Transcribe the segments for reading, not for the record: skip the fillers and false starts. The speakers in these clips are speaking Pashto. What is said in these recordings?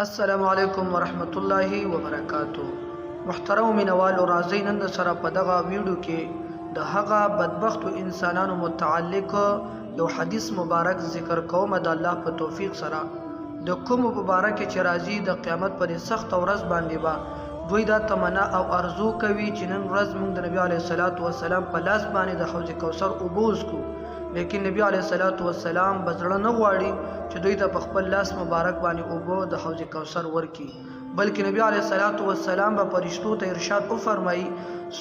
السلام علیکم ورحمت الله وبرکاتو. محترم مینوالو، راځئ نن سره په دغه ویډیو کې د هغه بدبختو انسانانو متعلق یو حدیث مبارک ذکر کوم د الله په توفیق سره. د کوم مبارک چې راځي د قیامت پر سخت ورځ باندې با دوی دا تمنا او ارزو کوي چې نن ورځ موږ د نبی علیه الصلاۃ والسلام په لاس باندې د حوض کوثر اوبوس کو، لیکن نبی علیه الصلاۃ والسلام بزړه نه غواړي چې دوی ته په خپل لاس مبارک باندې اوبو د حوض کوثر ورکی، بلکې نبی علیه الصلاۃ والسلام به فرشتو ته ارشاد وفرمایي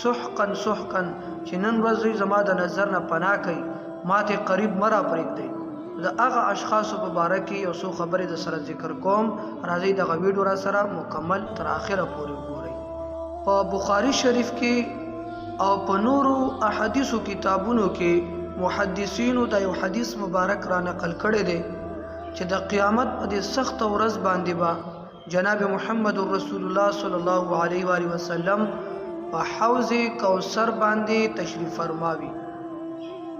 سحقا سحقا چې نن ورځ دوی زما د نظر نه پناه کوي، ماته قریب مرا پرېږدئ. د هغه اشخاصو په باره کې یو څو خبرې د سره ذکر کوم. راځئ دغه ویډیو را سره مکمل تر آخره پورې وګورئ. په بخاري شریف کې او په نورو احادیثو کتابونو کې محدثینو د یو حدیث مبارک را نقل کړی دی چې د قیامت په دې سخت ورځ باندې با جناب محمد رسول الله صلی الله علیه و آله وسلم په حوض کوثر باندې تشریف فرماوي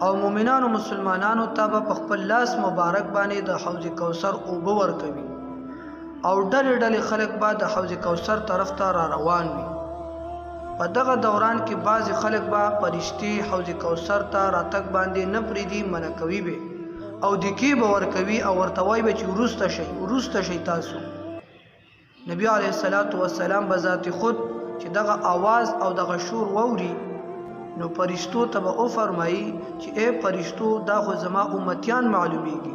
او مؤمنانو مسلمانانو ته په خپل لاس مبارک باندې د حوض کوثر اوبه ورکوي او ډلې ډلې خلک به د حوض کوثر طرف ته را روان وي. په دغه دوران کې بعضې خلک به فرشتي حوض کوثر ته راتګ باندې نه پرېږدي، منع کوي به او دکې به ورکوي او ورته وایي به چې وروسته شئ تاسو. نبی علیه الصلاۃ والسلام به ذات خود چې دغه آواز او دغه شور واوري نو فرشتو ته به وفرمایي چې ای فرشتو دا خو زما امتیان معلومیږي،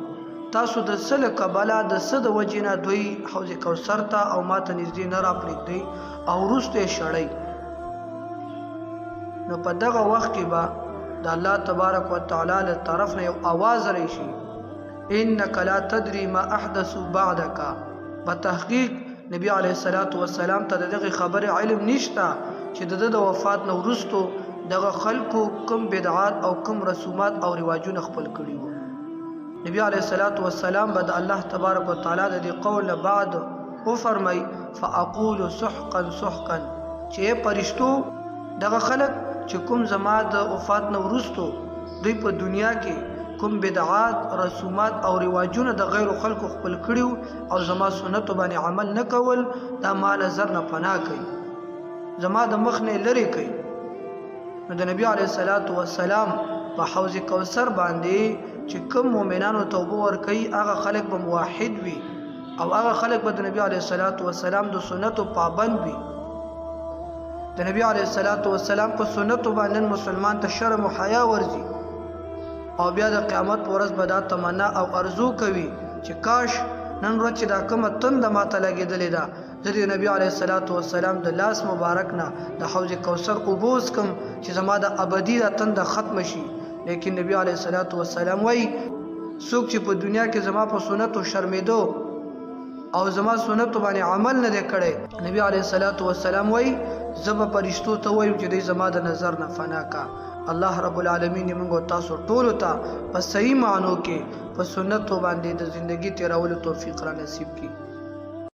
تاسو د څه له کبله د څه د وجې نه دوی حوض کوثر ته او ما ته نږدې نه راپرېږدئ او وروسته یې شړئ. نو په دغه وخت کې به د الله تبارک وتعالی له طرف نه یو آواز راشي انک لا تدری ما احدثوا بعدک. په تحقیق نبی علیه الصلاۃ والسلام ته دغه خبره علم نشته چې د وفات نه وروستو دغه خلکو کوم بدعات او کوم رسومات او رواجونه خپل کړي وو. نبی علیه الصلاۃ والسلام به د الله تبارک وتعالی د دې قول بعد وفرمای فاقول سحقا سحقا چې فرشتو دغه خلک چې کوم زما د وفات نه وروستو دوی په دنیا کې کوم بدعات رسومات او رواجونه د غیر خلکو خپل کړیو او زما سنتو باندې عمل نه کول، دا ما نظر نه پناه کوي، زما د مخ نه لرې کوي. نو د نبی علیه الصلاۃ والسلام په حوض کوثر باندې چې کوم مؤمنانو توبه ورکوي هغه خلک به موحد وي او هغه خلک به د نبی علیه الصلاۃ والسلام د سنتو پابند وي. د نبی علیه الصلاۃ والسلام په سنتو باندې مسلمان ته شرم او حیا ورځي او بیا د قیامت په ورځ به دا تمنا او ارزو کوي چې کاش نن ورځ چې دا کومه تنده ماته لګېدلې ده زه د نبی علیه الصلاۃ والسلام د لاس مبارک نه د حوض کوثر اوبوس کم چې زما د ابدي دا تنده ختم شي. لیکن نبی علیه الصلاۃ والسلام وایي څوک چې په دنیا کې زما په سنتو شرمېدو او زما سنتو باندې عمل نه دی کړی، نبی علیه الصلاۃ والسلام وایي زه به فرشتو ته وایم چې دوی زما د نظر نه فنا کا. الله رب العالمین موږ تاسو ټولو ته په صحیح معنو کې په سنتو باندې د زندگی تیرولو توفیق را نصیب کړي.